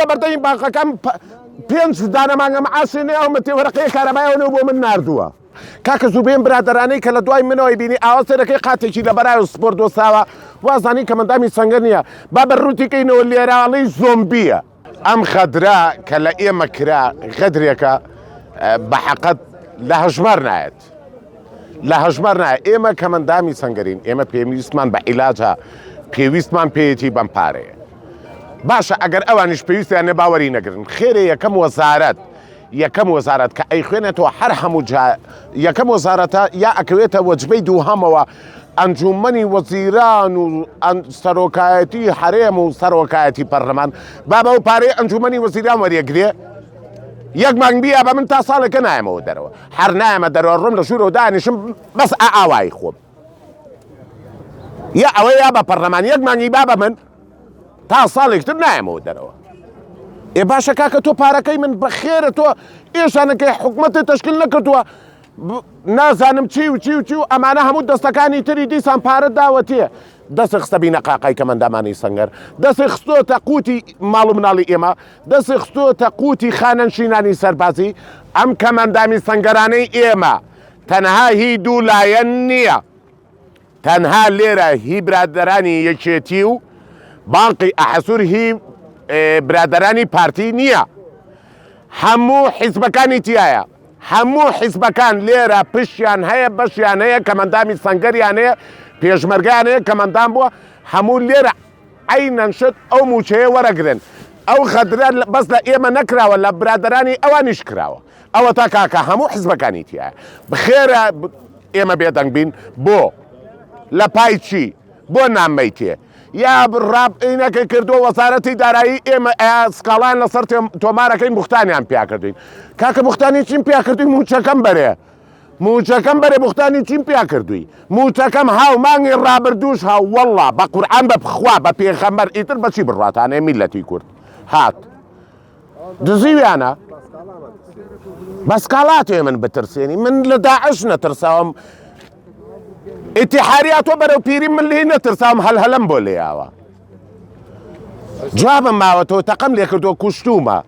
لە بەردەی باقەکەم 5 دانەمانگە معاشێنێ ئەومەتی وەرەقەی کارەبایەوە بۆ من ناردووە کاکە زوبێن برادرانەی کە لە دوای منەوەی بینی ئاوەسەرەکەی قاتێکی لە بەرای و سپۆرت دۆساوە وازانی کە مندامی سەنگەر نییە با بە ڕوتیکەینەوە لێراڵی زۆمبیە ئەم خەدرا کە لە ئێمە کرا غەدرێکە بە حەقەت لە هەژمار نایەت لە هەژمار نایە ئێمە کە مندامی سەنگەرین ئێمە پێویستمان بە عیلاجە پێویستمان پێیەتی بەم پارەیە باشە ئەگەر ئەوانیش پێویستیان نێ باوەری نەگرن خێرە یەکەم وەزارەت کە ئەیخوێنێتەوە هەر هەموو یەکەم وەزارەتە یا ئەکەوێتە وەجبەی دووهەمەوە ئەنجومەنی وەزیران و سەرۆکایەتی هەرێم و سەرۆکایەتی پەرلەمان با بەو پارەی ئەنجومەنی وەزیران وەریەگرێ یەک مانگ بیا بە من تا ساڵێکە نایەمەوە دەرەوە هەر نایەمە دەرەوە ڕۆم لە ژوورەوە دانیشم بەس ئاوای خۆم یا ئەوە یا بە پەرلەمان یەک مانگی با بە من تا ساڵێکتر نایەمەوە دەرەوە ئێ باشە کاکە تۆ پارەکەی من بەخێرە تۆ ئێشانەکەی حکومەتی تەشکیل نەکردووە نازانم چی و ئەمانە هەموو دەستەکانی تری دیسان پارە داوەتیە دەستی خستە بینە قاقای کەمەندامانی سەنگەر دەستی خستۆتە قوتی ماڵ و مناڵی ئێمە دەستی خستۆتە قوتی خانەنشینانی سەربازی ئەم کەمەندامی سەنگەرانەی ئێمە تەنها هی دوو لایەن نییە تەنها لێرە هی برادەرانی یەکێتی و بانقی ئەحەسوور هی برادەرانی پارتی نییە هەموو حیزبەکانی تایە هەموو حیزبەکان لێرە پشتیان هەیە بەشیان هەیە کەمەندامی سەنگەریان هەیە پێشمەرگیان هەیە کەمەندان بووە هەموو لێرە عینەن شت ئەو موچەیە وەرەگرن ئەو خەدرە بەس لە ئێمە نەکراوە لە برادەرانی ئەوانیش کراوە ئەوە تا کاکە هەموو حیزبەکانی تایە بخێرە ئێمە بێدەنگ بین بۆ لە پای چی بۆ نامەی تێ یا ڕابعینەکەی کردووە وەزارەتی دارایی ئێمە سکاڵان لەسەر تۆمارەکەی موختانیان پیا کردوین کاکە موختانی چیم پیا کردوین موچەکەم بەرێ موختانی چیم پیا کردووی موچەکەم هاو مانگی ڕابردووش هاو وەڵڵا بە قورعان بە بخوا بە پێغەمبەر ئیتر بەچی بڕاتانەیە میلەتی کورد هات دزیویانە بە سکاڵاتێ من بترسێنی من لە داعش نەترساوم ئیتیحاریاتۆ بەرەو پیری من لێ نەترسام هەلهەلەم بۆ لێیاوە جوابم ماوەتەوە تەقەم لێ کردووە کوشتومە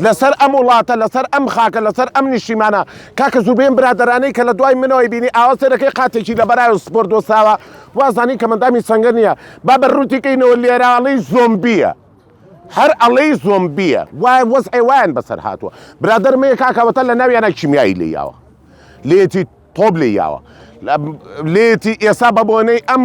لەسەر ئەم وڵاتە لەسەر ئەم خاکە لەسەر ئەم نیشیمانە کاکە زوبێن برادرانەی کە لە دوای منەوەی بینی ئاوەسەرەکەی قاتێکی لە بەرای و سپۆرت دۆساوە وازانی کە مندامی سەنگەر نییە با بە ڕوتیکەینەوە لێراڵی زۆمبیە هەر ئەڵەی زۆمبیە وای وەزعی وایان بەسەر هاتووە برادەرمەیە کاکەوەتە لە ناویانە کیمیایی لێیاوە لێتی تۆب لێیاوە لێتی ئێسا بەبوونەی ئەم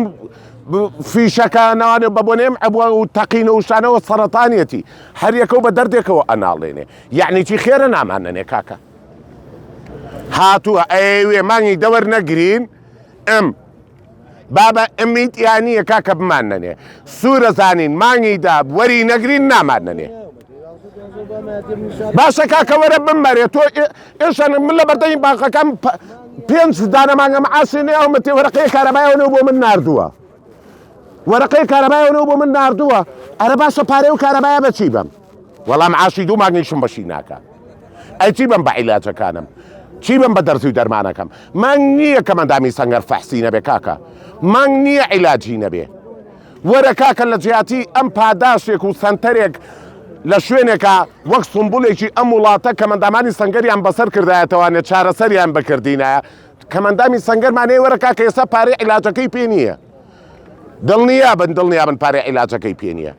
فیشەکانوانە بەبوونێم ئەبووە و تەقینە و شانەوە سەرەتانیەتی هەر یەکەو بە دەردێکەوە ئەناڵێنێ یعنی چی خێرە نامانەنێ کاکە هاتووە ئەوێ مانگی دەوەر نەگرین بابە ئەمیتیانیە کاکە بمانەنێ سوورە زانین مانگیدا وەری نەگرین نامانەنێ باشە کاکە وەرە بمەرێت تۆ ئێشان من لە بەردەی باقەکەم 5 دانەمانگە معاشێنێ ئەومەتی وەرەقەی کارەبایەوە بۆ من ناردووە وەرەقەی کارەبایەوە بۆ من ناردووە ئەرە باشە پارەی و کارەبایە بەچی بەم وەڵام عاشی دوو مانگیشم بەشی ناکە ئەی چی بم بە عیلاجەکانم چی بم بە دەرزی و دەرمانەکەم مانگ نییە کە مندامی سەنگەر فەحسی نەبێ کاکە مانگ نییە عیلاجی نەبێ وەرە کاکە لە جیاتی ئەم پاداشێک و سەنتەرێک لە شوێنێکە وەک سمبولێکی ئەم وڵاتە کەمەندامانی سەنگەریان بەسەر کردایەتەوانێت چارەسەریان بکردینایە کەمەندامی سەنگەرمانەیە وەرە کاکە ئێستا پارەی عیلاجەکەی پێ نییە دڵنیابن پارەی عیلاجەکەی پێ نییە